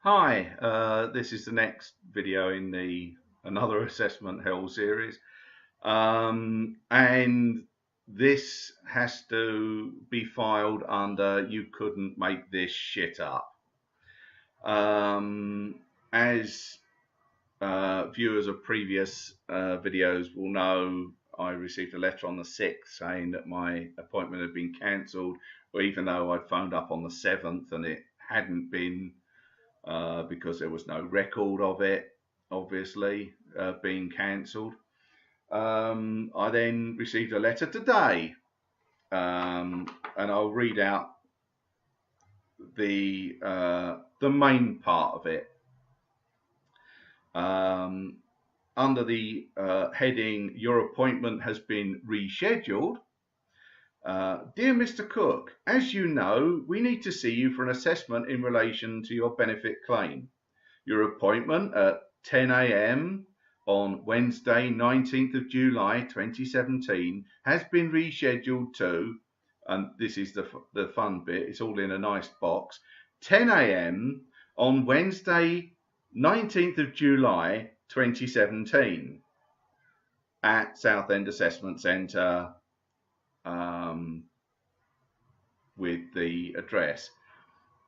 Hi, this is the next video in the another assessment hell series, and this has to be filed under "you couldn't make this shit up." As viewers of previous videos will know, I received a letter on the 6th saying that my appointment had been cancelled, even though I'd phoned up on the 7th and it hadn't been. Because there was no record of it, obviously, being cancelled. I then received a letter today, and I'll read out the main part of it. Under the heading, "Your appointment has been rescheduled." Dear Mr. Cook, as you know, we need to see you for an assessment in relation to your benefit claim. Your appointment at 10 a.m. on Wednesday, 19th of July 2017 has been rescheduled to, and this is the fun bit, it's all in a nice box, 10 a.m. on Wednesday, 19th of July 2017 at Southend Assessment Centre, with the address.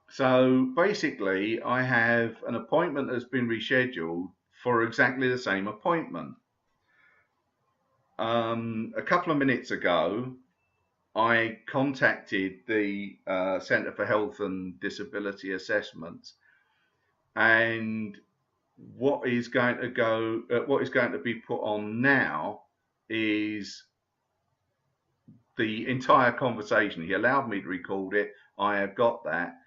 So basically, I have an appointment that's been rescheduled for exactly the same appointment. A couple of minutes ago, I contacted the Centre for Health and Disability Assessments, and what is going to be put on now is the entire conversation. He allowed me to record it. I have got that.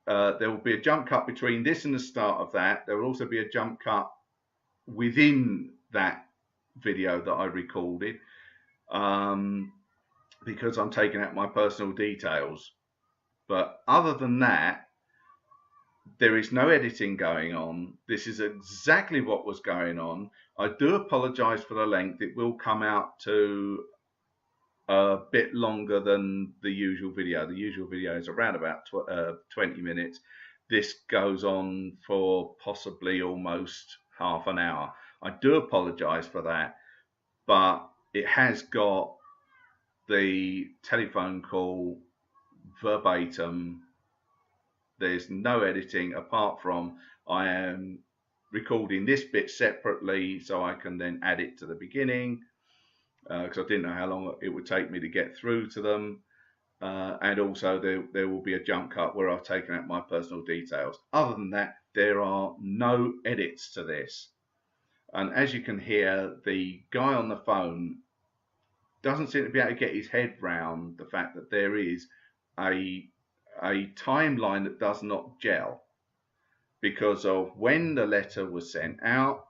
There will be a jump cut between this and the start of that. There will also be a jump cut within that video that I recorded, because I'm taking out my personal details. But other than that, there is no editing going on. This is exactly what was going on. I do apologise for the length. It will come out to a bit longer than the usual video. The usual video is around about 20 minutes. This goes on for possibly almost half an hour. I do apologise for that, but it has got the telephone call verbatim. There's no editing apart from I am recording this bit separately so I can then add it to the beginning, because I didn't know how long it would take me to get through to them. And also there will be a jump cut where I've taken out my personal details. Other than that, there are no edits to this. And as you can hear, the guy on the phone doesn't seem to be able to get his head round the fact that there is a timeline that does not gel, because of when the letter was sent out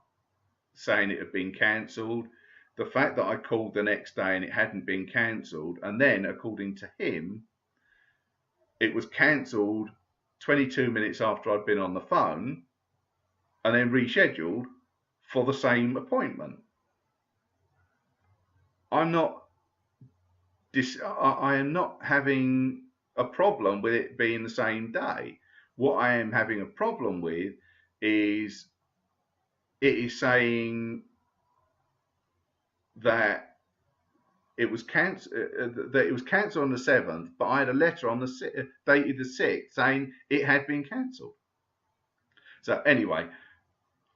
saying it had been cancelled, the fact that I called the next day and it hadn't been cancelled, and then according to him it was cancelled 22 minutes after I'd been on the phone and then rescheduled for the same appointment. I am not having a problem with it being the same day. What I am having a problem with is it is saying that it was cancelled on the 7th, but I had a letter on the dated the 6th saying it had been cancelled. So anyway,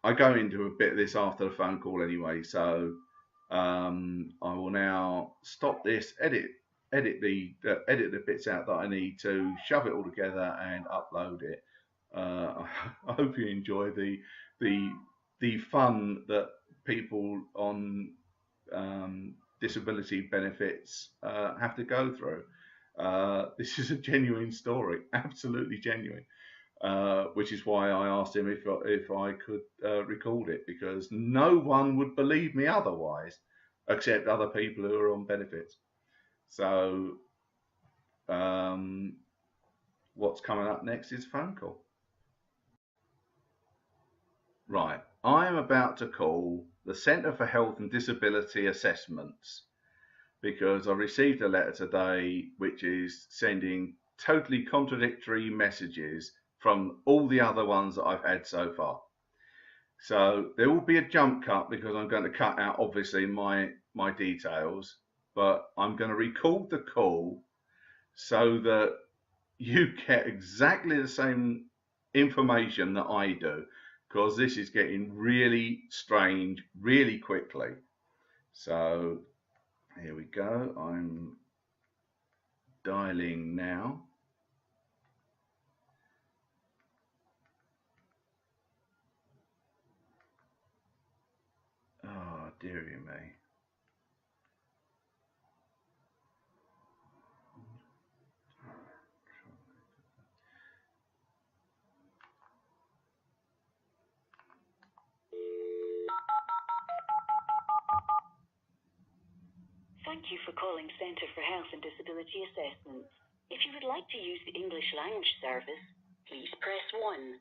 I go into a bit of this after the phone call anyway. So I will now stop this, edit the bits out that I need to, shove it all together and upload it. I hope you enjoy the fun that people on disability benefits have to go through. This is a genuine story, absolutely genuine, which is why I asked him if I could record it, because no one would believe me otherwise, except other people who are on benefits. So what's coming up next is phone call. Right, I am about to call the Centre for Health and Disability Assessments, because I received a letter today which is sending totally contradictory messages from all the other ones that I've had so far. So there will be a jump cut because I'm going to cut out obviously my details, but I'm going to record the call so that you get exactly the same information that I do, because this is getting really strange really quickly. So here we go. I'm dialing now. Oh, dearie me. Thank you for calling Centre for Health and Disability Assessments. If you would like to use the English language service, please press 1.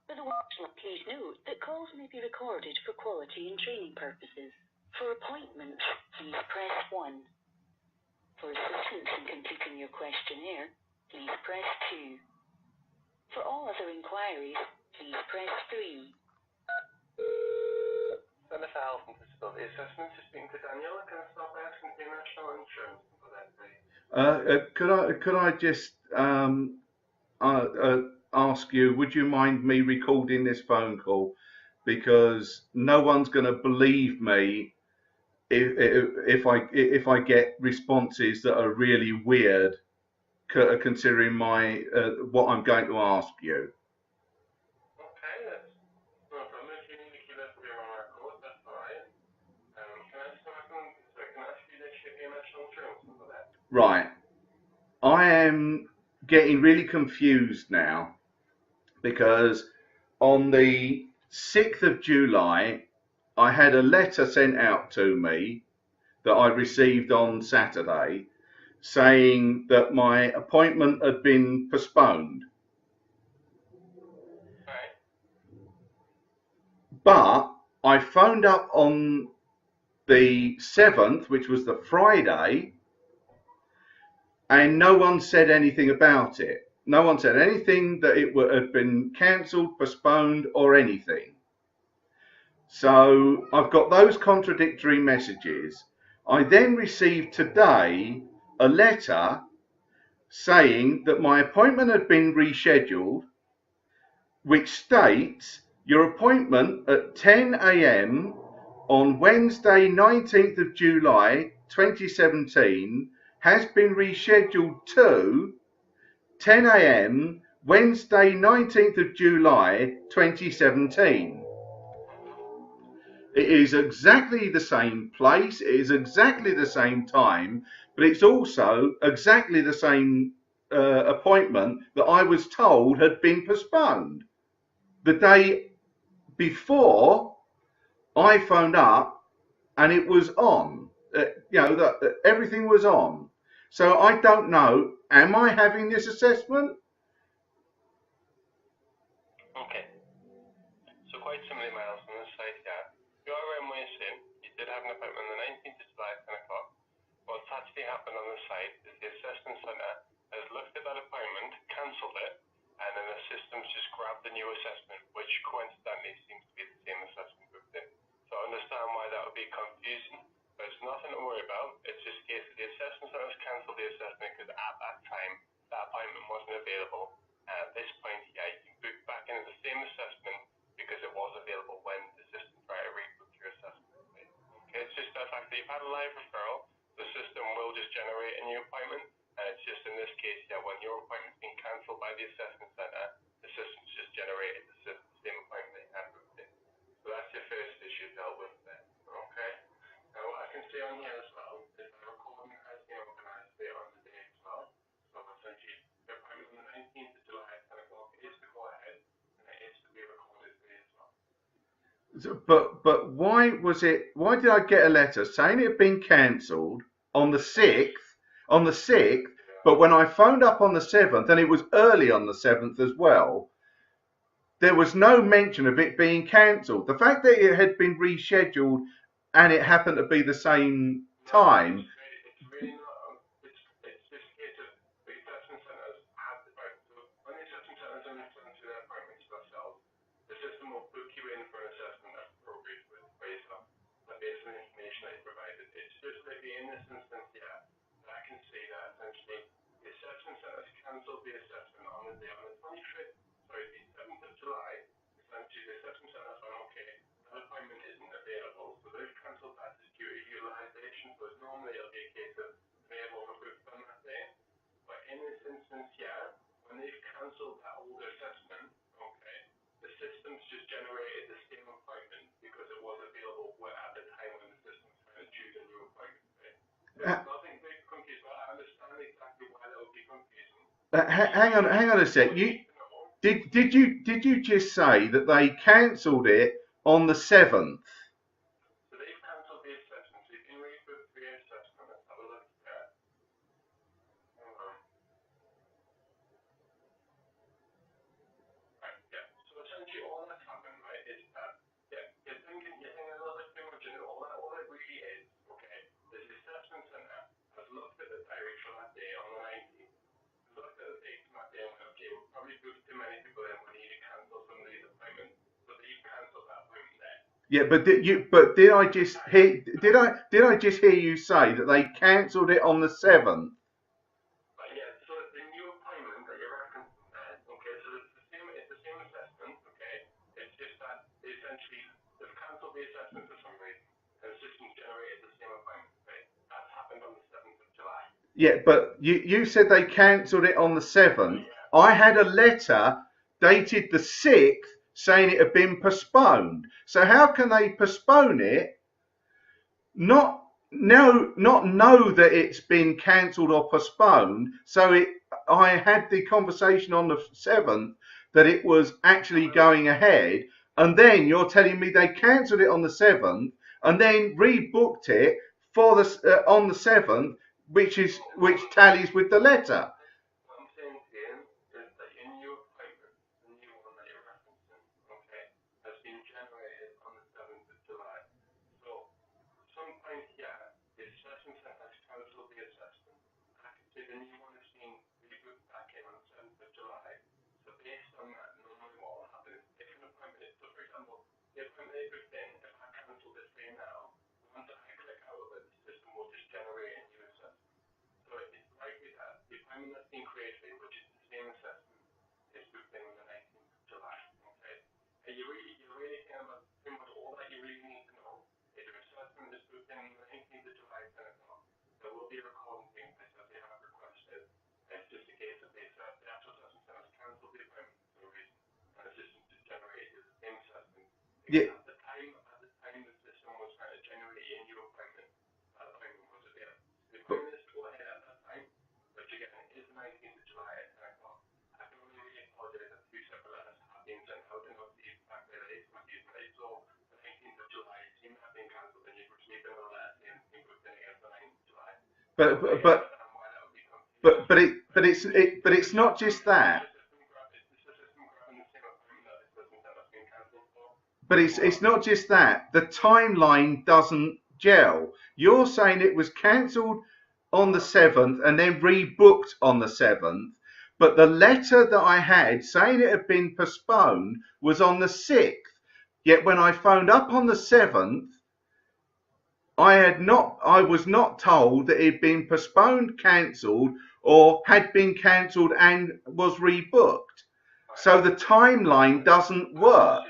For the workshop, please note that calls may be recorded for quality and training purposes. For appointments, please press 1. For assistance in completing your questionnaire, please press 2. For all other inquiries, please press 3. Centre for Health and Disability Assessment is speaking to Daniel. Can I start by asking for your national insurance for that, please? Could I just ask you, would you mind me recording this phone call? Because no one's going to believe me if I get responses that are really weird, considering my what I'm going to ask you. Okay, that's no problem. If you need to keep that for your own record, that's alright. Can I ask you to ship your national insurance for that? Right. I am getting really confused now because on the 6th of July, I had a letter sent out to me that I received on Saturday saying that my appointment had been postponed. Right. But I phoned up on the 7th, which was the Friday, and no one said anything about it. No one said anything that it had been cancelled, postponed, or anything. So I've got those contradictory messages. I then received today a letter saying that my appointment had been rescheduled, which states your appointment at 10 a.m. on Wednesday, 19th of July 2017 has been rescheduled to 10 a.m. Wednesday, 19th of July 2017. It is exactly the same place, it is exactly the same time, but it's also exactly the same appointment that I was told had been postponed. The day before, I phoned up and it was on. Everything was on. So I don't know, am I having this assessment? Okay. So quite simply, Miles, on this side here, you are in what you're saying. You did have an appointment on the 19th of July at 10 o'clock. What's actually happened on the site is the assessment centre has looked at that appointment, cancelled it, and then the system's just grabbed the new assessment, which coincidentally seems to be the same assessment booked in. So I understand why that would be confusing, but it's nothing to worry about. It's just a case that the assessment centre has cancelled the assessment because at that time, that appointment wasn't available. And at this point, yeah, you can book back into the same assessment because it was available when the system tried to rebook your assessment. Okay, it's just the fact that you've had a live referral, the system will just generate a new appointment, and it's just in this case, yeah, when your appointment's been cancelled by the assessment centre, the system's just generated the same appointment that you had booked in. So that's your first issue dealt with there. Okay. Now what I can see on here as well is the recording has been organised there on the day as well. So essentially, the appointment on the 19th of July at 10 o'clock is to go ahead, and it is to be recorded there as well. But why did I get a letter saying it had been cancelled on the 6th, but when I phoned up on the 7th, and it was early on the 7th as well, there was no mention of it being cancelled. The fact that it had been rescheduled and it happened to be the same time. It's really not. It's just a case of the assessment centres have the right. So when the assessment centres are in front of hang on a sec. Did you just say that they cancelled it on the 7th? So they've cancelled the assessment. So you can rebook the assessment. Let's have a look there. Hang on. Right, yeah. So essentially all that's happened, right, is that you're thinking a little bit too much into it. All it really is, okay, the assessment centre has looked at the diary for that day on the 19th. Looked at the date from that day and went, okay, we've probably booked too many people in. We need to cancel some of these appointments. So they've cancelled that appointment there. Yeah, but did I just hear you say that they cancelled it on the 7th? Yeah, so the new appointment that you're referencing there, okay, so it's the same assessment, okay, it's just that essentially they've cancelled the assessment for some reason, and the system's generated the same appointment, okay, that's happened on the 7th of July. Yeah, but you said they cancelled it on the 7th. I had a letter dated the 6th saying it had been postponed. So how can they postpone it, not know that it's been cancelled or postponed? So I had the conversation on the 7th that it was actually going ahead, and then you're telling me they cancelled it on the 7th and then rebooked it for the on the 7th, which tallies with the letter. What I'm saying to you is that your new appointment, the new one that you're referencing, okay, has been generated on the 7th of July. So, some point here, the assessment centre has cancelled the assessment. I can see the new one has been rebooked back in on the 7th of July. So, based on that, normally what will happen is if an appointment is, so for example, the appointment they booked in, if I cancel this for you now, once I click out of it, the system will just generate a new assessment. So it's likely that the appointment that's been created, which is the same assessment, is booked in on the 19th of July. Okay. And you're really thinking about pretty much all that you really need to know. If your assessment is booked in on the 19th of July at 10 o'clock, there will be a recording taking place that they have requested. It's just a case of the actual assessment center has cancelled the appointment for no reason, and the system just generated the same assessment. Yeah. At the time the system was trying to generate a new appointment, that appointment was available. The appointment is still ahead at that time, but again, it is the 19th of July at 10 o'clock. I can only really apologize that two separate letters have been sent out and not the exact date with these dates. So the 19th of July, it seemed to have been cancelled, and you've received another letter saying it's been booked in again for the 19th of July. But it's not just that. But it's not just that. The timeline doesn't gel. You're saying it was cancelled on the 7th and then rebooked on the 7th, but the letter that I had saying it had been postponed was on the 6th. Yet when I phoned up on the 7th, I was not told that it had been postponed, cancelled, or had been cancelled and was rebooked. So the timeline doesn't work.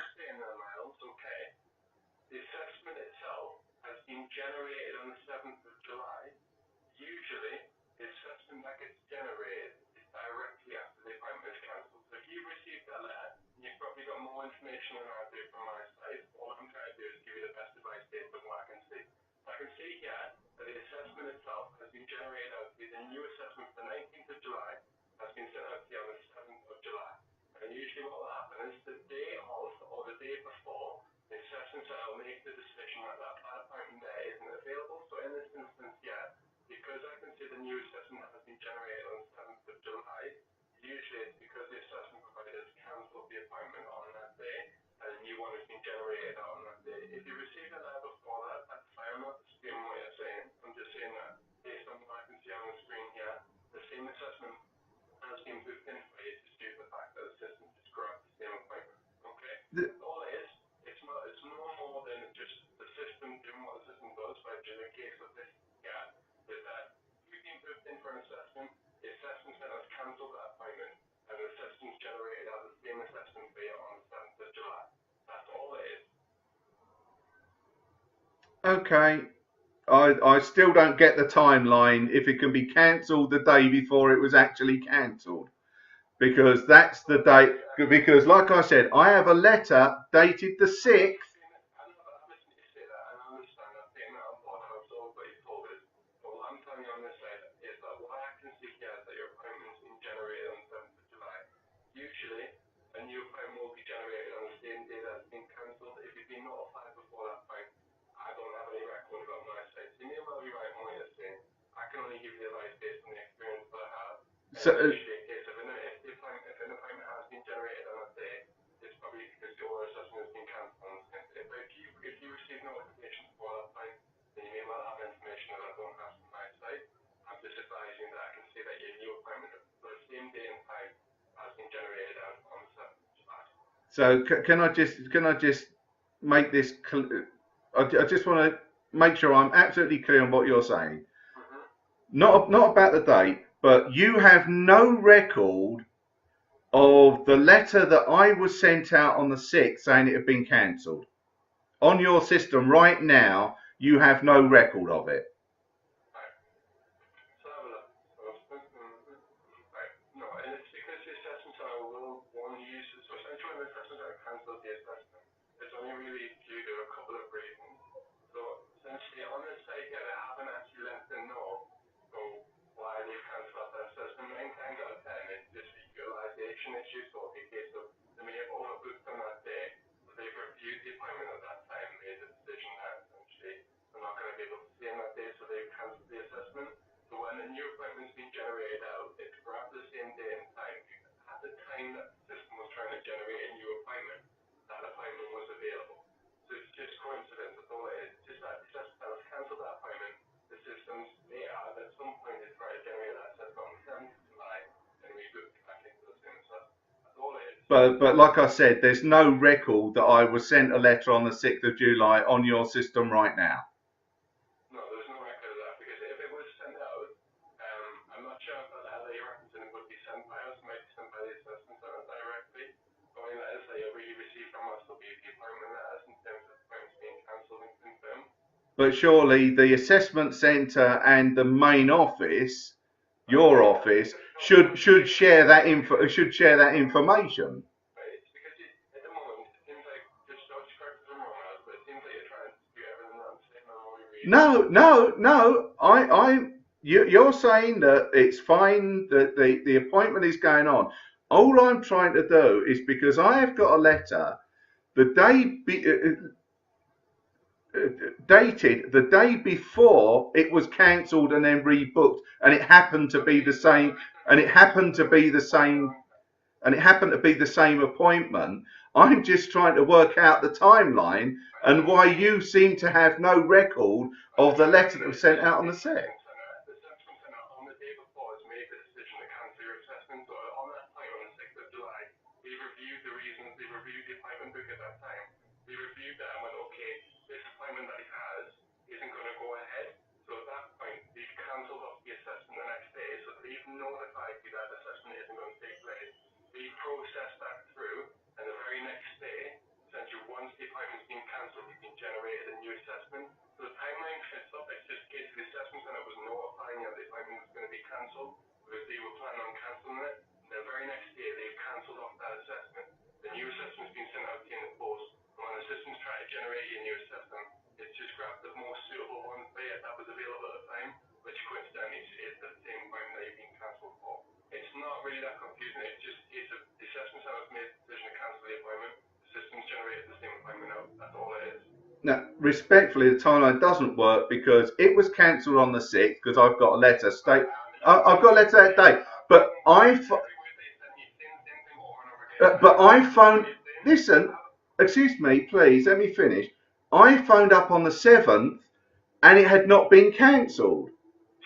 The assessment itself has been generated on the 7th of July. Usually, the assessment that gets generated is directly after the appointment is cancelled. So if you've received that letter, and you've probably got more information than I do from my side, all I'm trying to do is give you the best advice based on what I can see. I can see here that the assessment itself has been generated out to be the new assessment for the 19th of July has been sent out to you on the 7th of July. And usually what will happen is the day of or the day before, the assessment center will make the decision that appointment there isn't available. So in this instance, yeah, because I can see the new assessment has been generated on the 7th of July, usually it's because the assessment provider has cancelled the appointment on that day, and a new one has been generated on that day. If you received a letter before that, that's fine. I'm not disputing what you're saying. I'm just saying that based on what I can see on the screen here, the same assessment has been booked in for you just due to the fact that the system just grabbed the same appointment. Okay? All it is, it's no more than just the system doing what the system does, which in the case of this guy, is that you've been booked in for an assessment, the assessment center has cancelled that appointment, and the system's generated out the same assessment for you on the 7th of July. That's all it is. Okay. I still don't get the timeline if it can be cancelled the day before it was actually cancelled. Because that's the date. Because, like I said, I have a letter dated the 6th. So, usually a case of if an appointment has been generated on a day, it's probably because your assessment has been cancelled. But if you receive notification for that time, then you may well have information that I don't have from my side. I'm just advising that I can see that your new appointment for the same day and time has been generated out on the 7th of July. so can I just make this? I just want to make sure I'm absolutely clear on what you're saying. Not about the date, but you have no record of the letter that I was sent out on the 6th saying it had been cancelled. On your system right now, you have no record of it. Right. So have a look. Right. No, and it's because the assessment center will only use it. So essentially when the assessment center cancels the assessment, it's only really due to a couple of reasons. So essentially on the site here, they haven't actually let them know why they've cancelled that assessment. 9 times out of 10, it's just utilization issues. So in case of they may have overbooked on that day, but they've reviewed the appointment at that time and made the decision that essentially they're not going to be able to see on that day, so they've cancelled the assessment. So when the new appointment's been generated out, it's grabbed the same day and time. At the time that the system was trying to generate a new appointment, that appointment was available. So it's just coincidence, that's all it is. It's just that the system has cancelled that appointment. The system's later, at some point, they try to generate that assessment on the 7th of July, and we booked it back into the same assessment. That's all it is. But like I said, there's no record that I was sent a letter on the 6th of July on your system right now. No, there's no record of that, because if it was sent out, I'm not sure if that letter you're referencing would be sent by us, it might be sent by the assessment center directly. The only letters that you'll really receive from us will be the appointment letters in terms of appointments being cancelled and confirmed. But surely the assessment centre and the main office, your office, should share that information. Right, it's because at the moment it seems like just correct us if I'm wrong, Alice, but it seems like you're trying to dispute everything that I'm saying. I'm only reading. No. You're saying that it's fine that the appointment is going on. All I'm trying to do is, because I have got a letter the dated the day before it was cancelled and then rebooked, and it happened to be the same, and it happened to be the same appointment. I'm just trying to work out the timeline and why you seem to have no record of the letter that was sent out on the 6th. The assessment center on the day before has made the decision to cancel your assessment. So on that time, on the 6th of July, we reviewed the reasons, they reviewed the appointment book at that time. We reviewed that and went, okay, this appointment that he has isn't going to go ahead. So at that point, they've cancelled off the assessment the next day. So they've notified you that assessment isn't going to take place. We processed that through, and the very next day, essentially once the appointment's been cancelled, we've been generated a new assessment. So the timeline fits up. It's just a case of the assessment center was notifying you that the appointment was going to be cancelled because they were planning on cancelling it. And the very next day, they've cancelled off that assessment. The new assessment's been sent out to you in the post. And when the system's trying to generate you a new assessment, it's just grabbed the most suitable one for you that was available at the time, which coincidentally is the same appointment that you've been cancelled for. It's not really that confusing. It's just a case of the assessment center's made the decision to cancel the appointment. The system's generated the same appointment out. That's all it is. Now, respectfully, the timeline doesn't work because it was cancelled on the 6th because I've got a letter I've got a letter that day. But I phoned. Listen, excuse me, please. Let me finish. I phoned up on the 7th, and it had not been cancelled. It's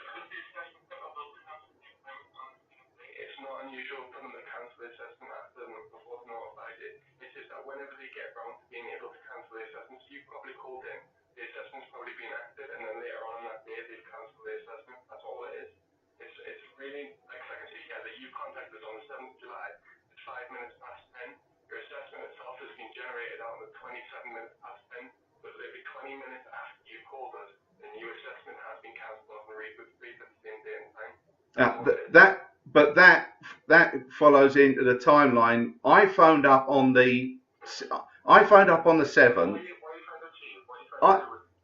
not unusual for them to cancel the assessment after before they're notified. It's just that whenever they get around to being able to cancel the assessment, so you've probably called in, the assessment's probably been acted, and then later on that day they've cancelled the assessment. That's all it is. It's really, like I can see here that you contacted us on the 7th of July. It's 5 minutes past 10. Your assessment itself has been generated out on the 27 minutes past 10. So it'll be 20 minutes after you called us, the new assessment has been cancelled off and rebooked for the same day and time. That follows into the timeline. I phoned up on the 7th.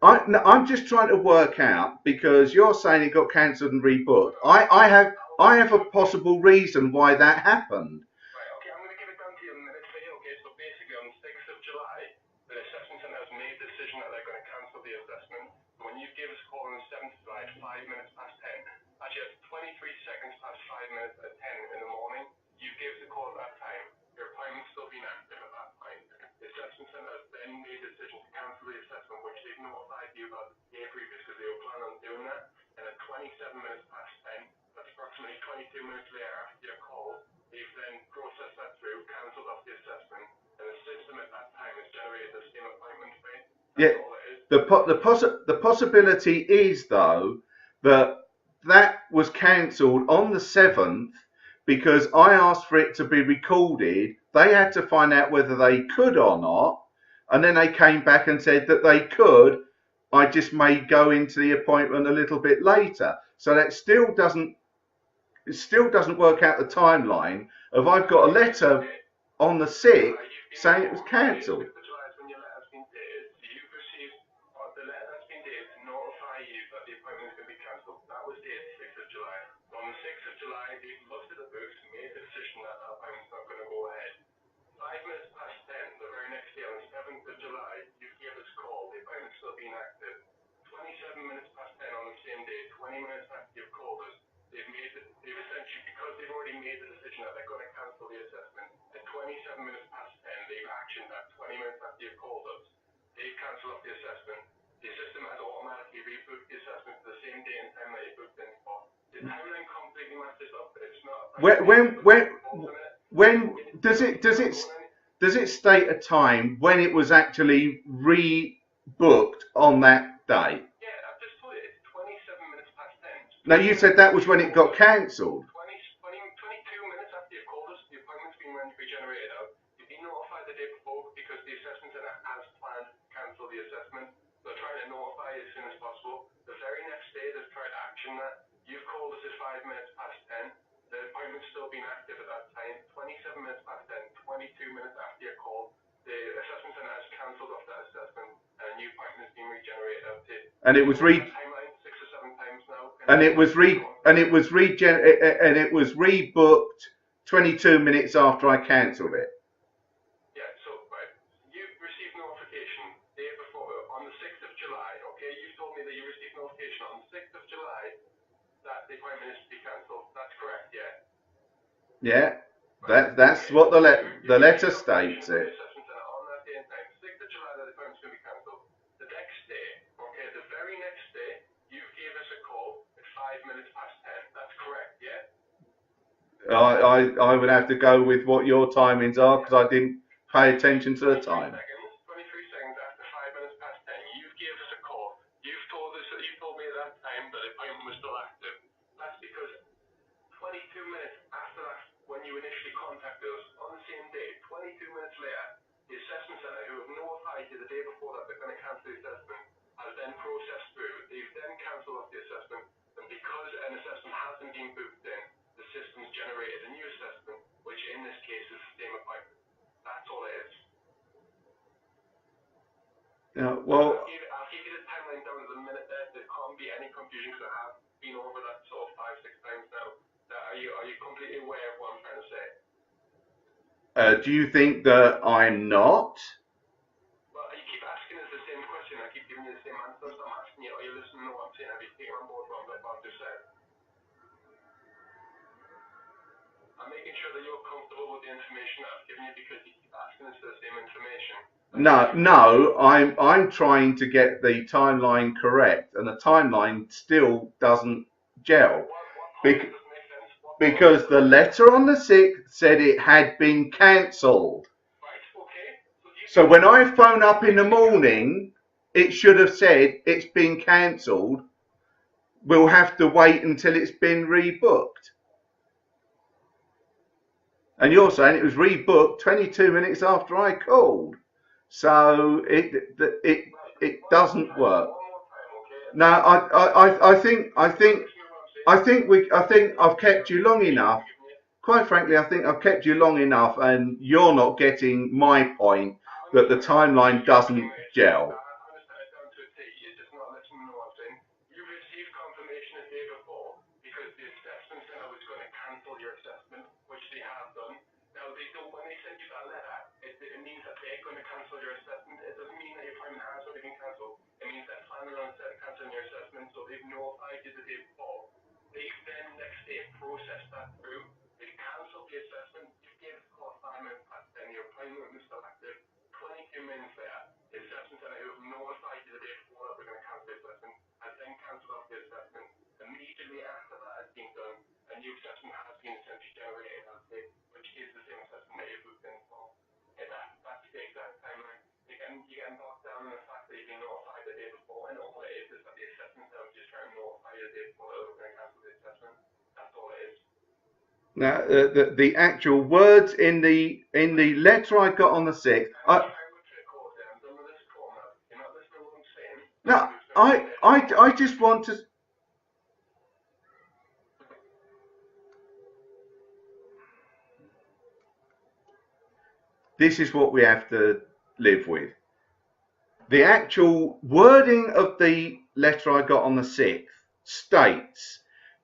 I'm just trying to work out, because you're saying it got cancelled and rebooked. I have a possible reason why that happened. Right, okay, I'm going to give it down to you in a minute for you. Okay, so basically on the 6th of July, the assessment centre has made the decision that they're going to cancel the assessment. So when you gave us a call on the 7th of July at 5 minutes past 10, Actually, it's 23 seconds past 5 minutes at 10 in the morning. You gave the call at that time. Your appointment's still been active at that point. The assessment centre then made a decision to cancel the assessment, which they've notified you about the day previous because they were planning on doing that. And at 27 minutes past 10, that's approximately 22 minutes later after your call, they've then processed that through, cancelled off the assessment, and the system at that time has generated the same appointment for you. That's all it is. The possibility is though that was cancelled on the 7th because I asked for it to be recorded. They had to find out whether they could or not, and then they came back and said that they could. I just may go into the appointment a little bit later. So that still doesn't work out the timeline of I've got a letter on the 6th saying it was cancelled. They've essentially, because they've already made the decision that they're going to cancel the assessment, at 27 minutes past 10, they've actioned that 20 minutes after you've called us. They've cancelled off the assessment. The system has automatically rebooked the assessment to the same day and time that you booked in for. The timeline completely matches up, but it's not. When does it state a time when it was actually rebooked on that day? Yeah, I've just told you, it's 27 minutes past 10. No, you said that was when it got cancelled. 22 minutes after you've called us, the appointment's been regenerated out. You've been notified the day before because the assessment centre has planned to cancel the assessment. They're trying to notify you as soon as possible. The very next day, they've tried to action that. You've called us at 5 minutes past 10. The appointment's still been active at that time. 27 minutes past 10, 22 minutes after your call, the assessment centre has cancelled off that assessment and a new appointment's been regenerated out to. And it was timeline 6 or 7 times now. And it was rebooked 22 minutes after I cancelled it. Yeah, so right, you received notification day before on the 6th of July. Okay, you told me that you received notification on the 6th of July that the appointment is to be cancelled. That's correct, yeah. Yeah, that's what the letter states. It. On that day and time, 6th of July, that the appointment's going to be cancelled. The next day, okay, the very next day, you gave us a call at 5 minutes past 10. That's correct, yeah. I would have to go with what your timings are because I didn't pay attention to the time. 23 seconds after 5 minutes past 10, you gave us a call. You told me at that time that the appointment was still active. That's because 22 minutes after that, when you initially contacted us on the same day, 22 minutes later, the assessment centre, who have notified you the day before that they're going to cancel the assessment, has then processed through. They've then cancelled off the assessment, and because an assessment hasn't been booked in, the system's generated a new assessment, which in this case is the same appointment. That's all it is. Yeah, well, I'll give you the timeline down to the minute there. There can't be any confusion because I have been over that sort of 5-6 times now. Are you completely aware of what I'm trying to say? Do you think that I'm not? Well, you keep asking us the same question. I keep giving you the same answer. So I'm asking you, are you listening to what I'm saying? Have you taken on board what I've just said? I'm making sure that you're comfortable with the information that I've given you because you keep asking us for the same information. No, I'm trying to get the timeline correct, and the timeline still doesn't gel. Because the letter on the 6th said it had been cancelled. Right, okay. So when I phone up in the morning, it should have said it's been cancelled. We'll have to wait until it's been rebooked. And you're saying it was rebooked 22 minutes after I called. So it doesn't work. No, I think I've kept you long enough. Quite frankly, I think I've kept you long enough, and you're not getting my point that the timeline doesn't gel. It means they're planning on cancelling your assessment, so they've notified you the day before. They Now, the actual words in the letter I got on the 6th. No, I just want to. This is what we have to live with. The actual wording of the letter I got on the 6th states,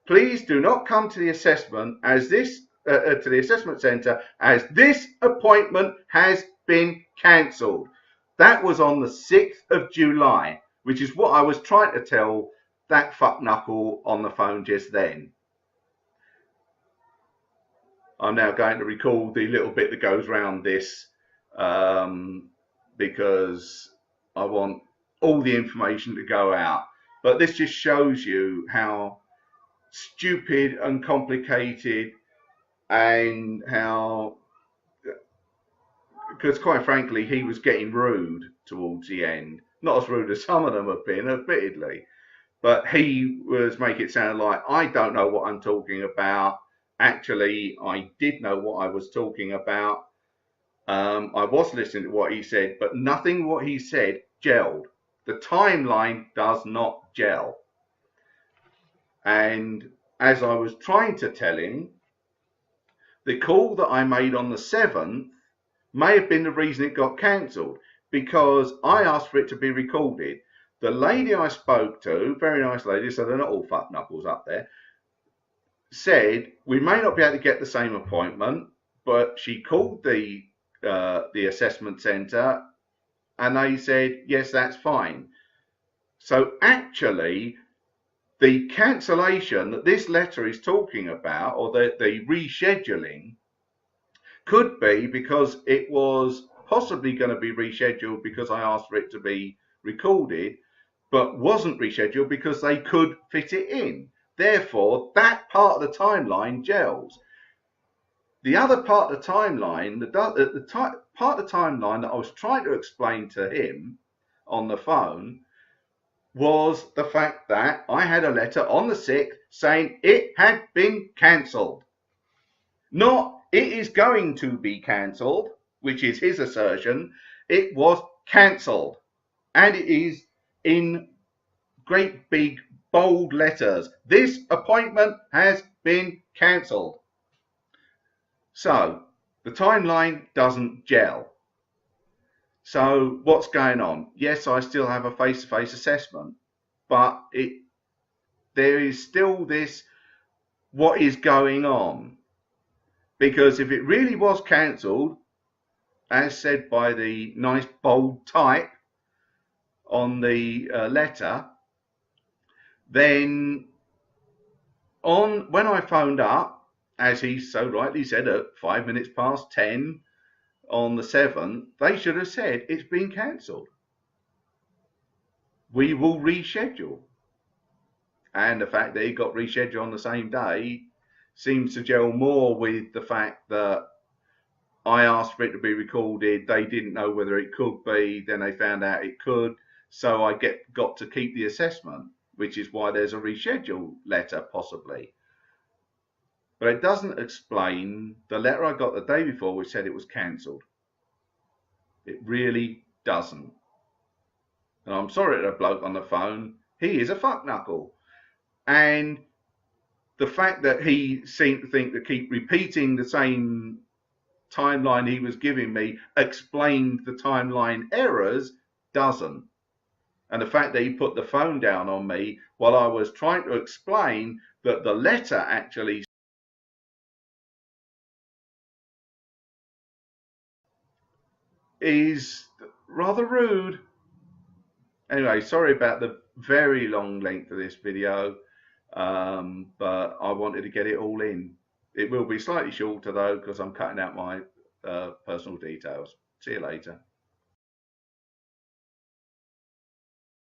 please do not come to the assessment as this to the assessment centre as this appointment has been cancelled. That was on the 6th of July, which is what I was trying to tell that fuck knuckle on the phone just then. I'm now going to record the little bit that goes around this because I want all the information to go out. But this just shows you how stupid and complicated, and how, because quite frankly, he was getting rude towards the end. Not as rude as some of them have been, admittedly, but he was making it sound like I don't know what I'm talking about. Actually, I did know what I was talking about. I was listening to what he said, but nothing what he said gelled. The timeline does not gel. And as I was trying to tell him, the call that I made on the 7th may have been the reason it got cancelled, because I asked for it to be recorded. The lady I spoke to, very nice lady, so they're not all fuck knuckles up there, said we may not be able to get the same appointment, but she called the assessment centre and they said yes, that's fine. So actually, the cancellation that this letter is talking about, or the rescheduling, could be because it was possibly going to be rescheduled because I asked for it to be recorded, but wasn't rescheduled because they could fit it in. Therefore, that part of the timeline gels. The other part of the timeline, part of the timeline that I was trying to explain to him on the phone, was the fact that I had a letter on the 6th saying it had been cancelled. Not it is going to be cancelled, which is his assertion. It was cancelled. And it is in great big bold letters. This appointment has been cancelled. So the timeline doesn't gel. So what's going on? Yes, I still have a face-to-face assessment, but there is still this, what is going on? Because if it really was cancelled, as said by the nice bold type on the letter, then when I phoned up, as he so rightly said, at 5 minutes past 10 on the 7th, they should have said it's been cancelled. We will reschedule. And the fact that it got rescheduled on the same day seems to gel more with the fact that I asked for it to be recorded. They didn't know whether it could be. Then they found out it could. So I got to keep the assessment, which is why there's a reschedule letter possibly. But it doesn't explain the letter I got the day before, which said it was cancelled. It really doesn't. And I'm sorry to the bloke on the phone. He is a fuck knuckle. And the fact that he seemed to think to keep repeating the same timeline he was giving me explained the timeline errors doesn't. And the fact that he put the phone down on me while I was trying to explain that the letter actually is rather rude. Anyway, sorry about the very long length of this video, but I wanted to get it all in. It will be slightly shorter though, because I'm cutting out my personal details. See you later.